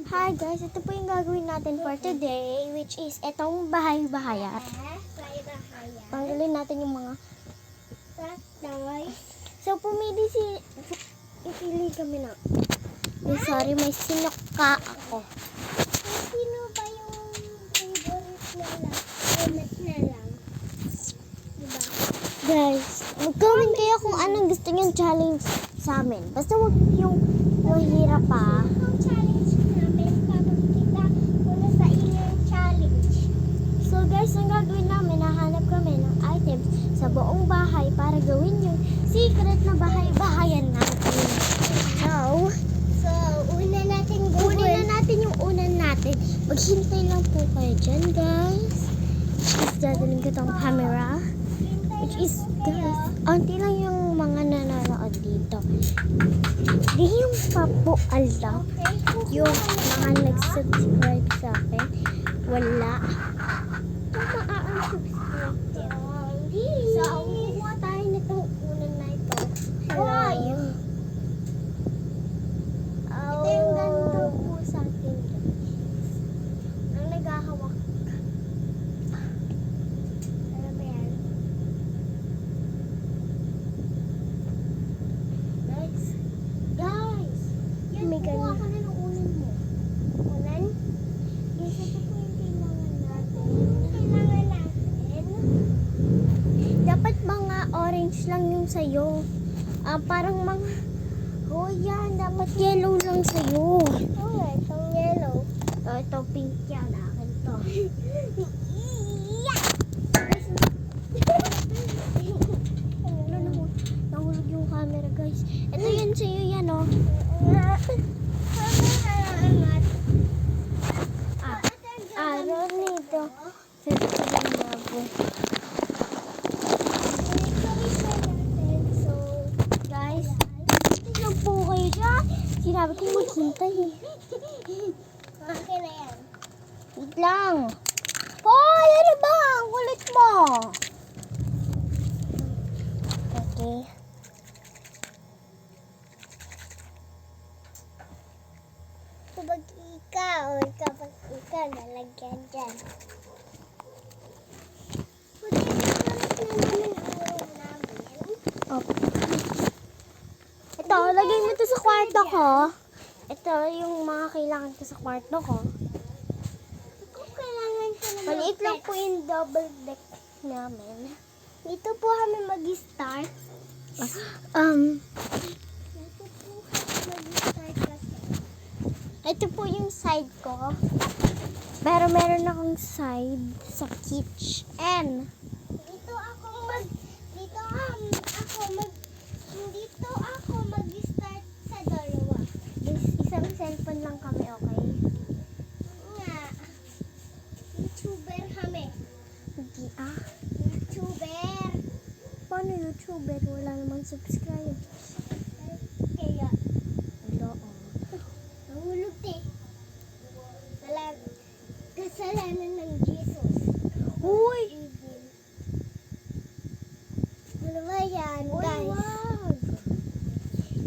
Hi guys, ito po yung gagawin natin for today, which is itong bahay-bahayan. Tanggalin natin yung mga so pipili kami na. Sorry, may sinuka ako. Sino ba yung favorite na lang? Favorite na lang. Diba? Guys, mag-comment kayo kung anong gusto niyong challenge sa amin. Basta wag yung mahirap pa. Ang challenge namin, papakita ko na sa inyo yung challenge. So guys, ang gagawin namin, nahanap kami ng items sa buong bahay para gawin yung secret na bahay-bahayan natin. So, una natin Kunin na natin yung unan natin. Maghintay lang po kayo dyan, guys. Is dadalhin ko tong camera. Which is, guys, auntie lang yung mga nanonood dito. Di yung papo alam. Yung mga nag-subscribe sa akin. Wala. Kung maa-unsubscribe din. So, kuha tayo nitong unan na ito. Why? Ito yung ganito po sa akin. Ang naghahawak. Ano ba yan? Guys! Yan, May kuha ganun. ka na ng unan mo. Unan? Yes, ito po yung kailangan natin. Kailangan natin. Dapat mga orange lang yung sayo. Parang mga... Oh, yan. Dapat yellow lang sayo. Oo, itong yellow. Ito pink yan. Akin to. Nahulog yung camera, guys. Ito yun sa'yo yan, oh. Araw nito. So, guys, tignan po kayo dyan. Sinabi ko maghintay eh. Okay na yan. Wait lang. Hoy, ano ba? Ang kulit mo. Okay. Kapag ikaw nalagyan dyan. Oh. Ito, lagay mo ito sa kwarto ko. Ito yung mga kailangan ko sa kwarto ko. Kung kailangan ko na Maliit lang po yung double deck namin. dito po kami mag-start. Um, Dito po mag-start kasi. ito po yung side ko. Pero meron akong side sa kitchen. Dito ako mag-start sa dalawa. Isang cellphone lang kami, okay? Nga. YouTuber kami. Hindi ah. YouTuber. Paano YouTuber? Wala namang subscribe. Kaya, Wala oh. nahulog eh. Kasalanan ng Jesus. Uy! Ano ba yan, Uy, guys? wag!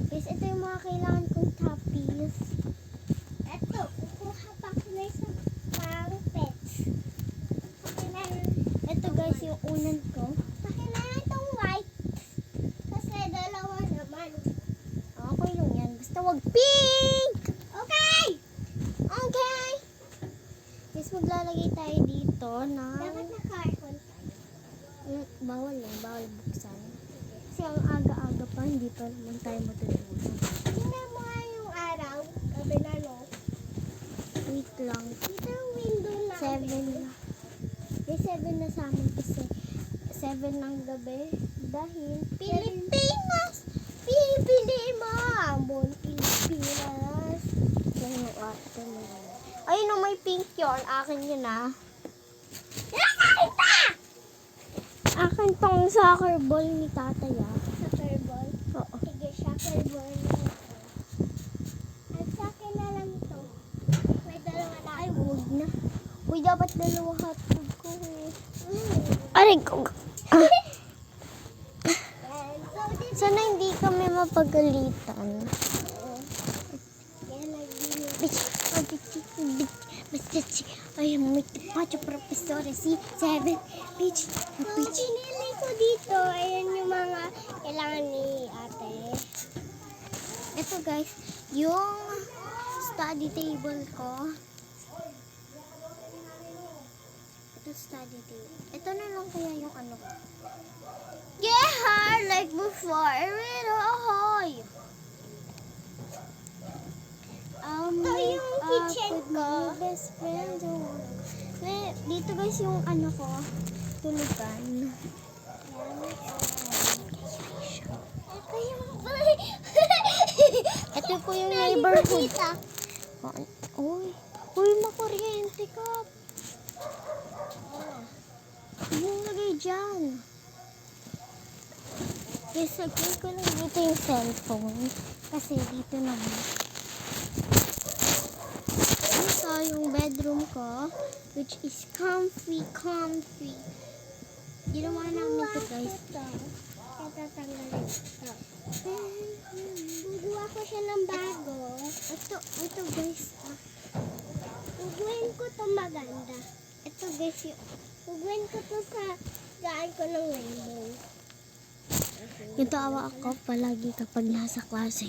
Guys, ito yung mga kailangan kong tapis. Eto, kukuha pa ko na isa pang pets. Ito guys, yung unan ko. Pakilala itong white. Kasi dalawa naman. Okay lang yan. Basta wag pink! Okay! Okay! Guys, maglalagay tayo dito na... Dapat naka-aircon tayo. Bawal eh. Bawal buksan. Kasi ang aga-aga pa, hindi pa naman tayo matutulog. Tingnan mo nga yung araw. Sabi na no. Wait lang. Dito yung window namin. 7 na. May 7 na sa amin kasi 7 ng gabi. Dahil Pilipinas! Pili mo! Ambon, Pilipinas. yan yung ate mo. Ayun o, may pink yun. Akin yun ah. Nakakita! Akin tong soccer ball ni tatay ah. Soccer ball. Oo. Sige, soccer ball na ito. At sa akin na lang ito. May dalawa na. Ay, huwag na. Uy, dapat dalawa hotdog ko eh. Mm. Aray ko. Ah, Yan. So, dito. sana hindi kami mapagalitan. Yan, nagbili. Bitch, Ay, may pacho profesor. Si 7 page. Ang pinili ko dito, ayan yung mga kailangan ni ate. Ito guys, yung study table ko. Ito study table. Ito na lang kaya yung ano ko. Yeah, like before. Pero ahoy. Ito yung kitchen ko. Best friend. Dito guys yung ano ko. Tulugan. Ito yung Ito po yung neighborhood. Uy, uy, makuryente ka. Yung lagay dyan. Yes, sagay ko lang dito yung cellphone. Kasi dito naman. Ito yung bedroom ko. Which is comfy. Ginawa namin ito guys. Tatanggalin ito. Gugawa ko siya ng bago. Ito guys. Guguhin ko to maganda. Ito guys yung Guguhin ko to sa gaan ko ng rainbow. Natawa ako palagi kapag nasa klase.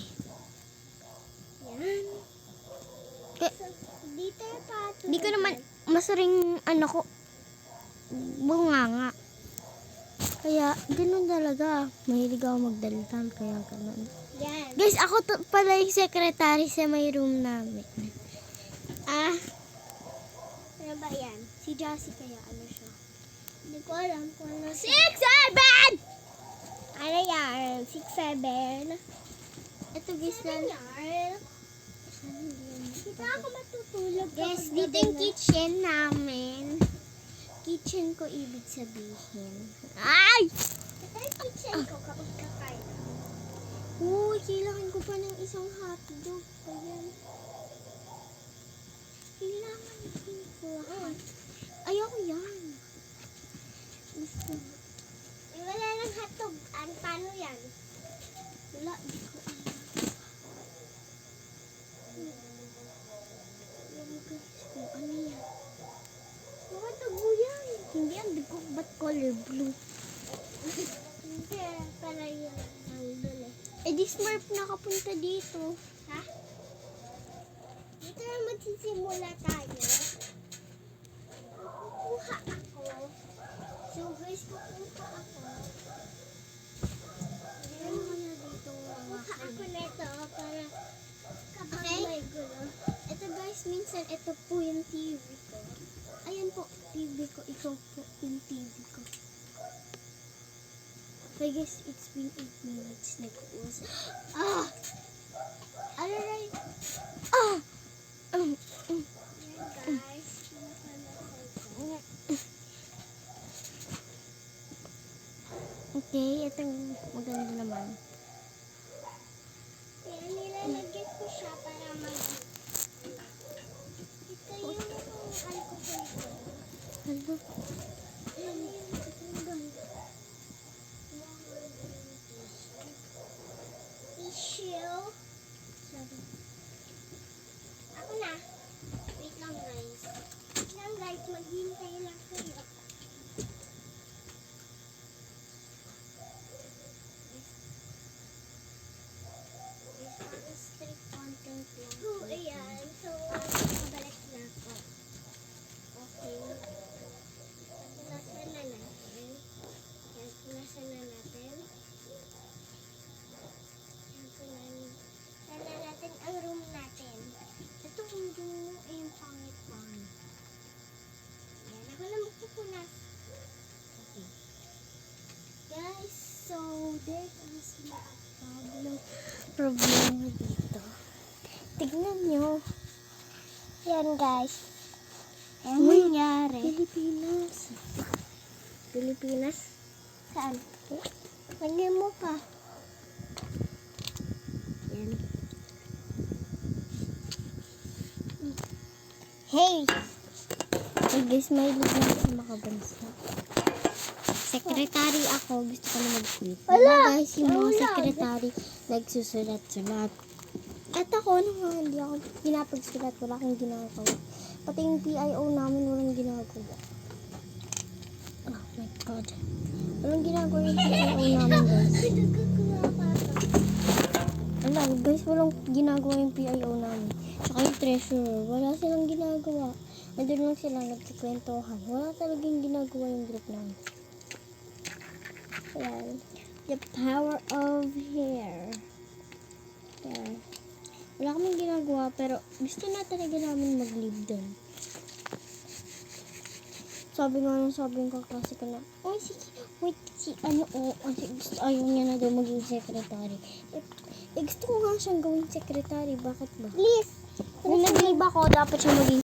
Yan. Kaya, Dito yung patulog. di ko naman masaring ano ko bunganga. Kaya ganun talaga. Mahilig ako magdaldal kaya ganun. Yan. Guys, ako to pala yung secretary sa may room namin. Ano ba yan? Si Jassy kaya ano siya? Hindi ko alam kung ano. 6, 7! Ano yan? 6, 7. Ito guys Ano lang. yan? Dito ako matutulog. Guys, kapag dito gabi yung na. kitchen namin. Kitchen ko ibig sabihin. Ay! Ito yung kitchen ko kapag kakain. Uy, kailangan ko pa ng isang hotdog. Ayan. Kailangan ko lahat. Ayoko yan. Gusto. Wala nang hatog. Paano yan? Wala, di ko alam. Alam guys kung ano yan. Hatog mo yan. Hindi yan, bigo. Ba't color blue? Hindi. Para yun. Ang dulo. Eh, di Smurf nakapunta dito. Ha? Dito na magsisimula tayo. Kukuha ako. So guys, kukuha ako. Ano kaya dito mga Kukuha ako nito para kapag Okay. may gulo. Ito guys, minsan ito po yung TV ko. Ayan po, TV ko. Ito po yung TV ko. Okay guys, it's been 8 minutes. Nag-uusap. Aray! Yan guys. Okay, itong maganda naman. Yan, nilalagyan ko siya para mag... Ito yung alcohol ko. Hello? Yan yung alcohol. Tissue. Sorry. Ako na. Wait lang guys. Wait lang guys, maghintay lang kayo. Strict content lang. So, ayan. So, mabalik na ako. Okay. Punasan na natin. Yan, punasan na natin. Yan, punasan na natin ang room natin. Ito yung yung yung pangit-pangit. Yan, ako na magpupunas. Okay. Guys, so there is a problema dito. Tignan nyo. Yan guys. Ayan Uy, nangyari. Pilipinas. Pilipinas? Saan? Lagyan mo pa. Yan. Hey! Hey guys, may lang sa makabansa. Secretary ako, gusto ko na mag-quit. Wala! Diba guys, yung mga Wala. secretary nagsusulat-sulat. Ito ako naman, hindi ako pinapagsulat, wala akong ginagawa. Pati yung PIO namin, walang ginagawa. Oh my God. Walang ginagawa yung PIO namin, guys. Wala, guys, walang ginagawa yung PIO namin. Tsaka yung treasurer, wala silang ginagawa. Nandun lang sila nagkikwentuhan. Wala talagang ginagawa yung group namin. Ayan. The power of hair. Ayan. Wala kaming ginagawa, pero gusto na talaga namin mag-leave doon. Sabi ng kaklase ko na, oh, gusto, ayaw niya na daw maging secretary. Gusto ko nga siyang gawing secretary, bakit ba? Please. Kung nag-leave ako, dapat siya maging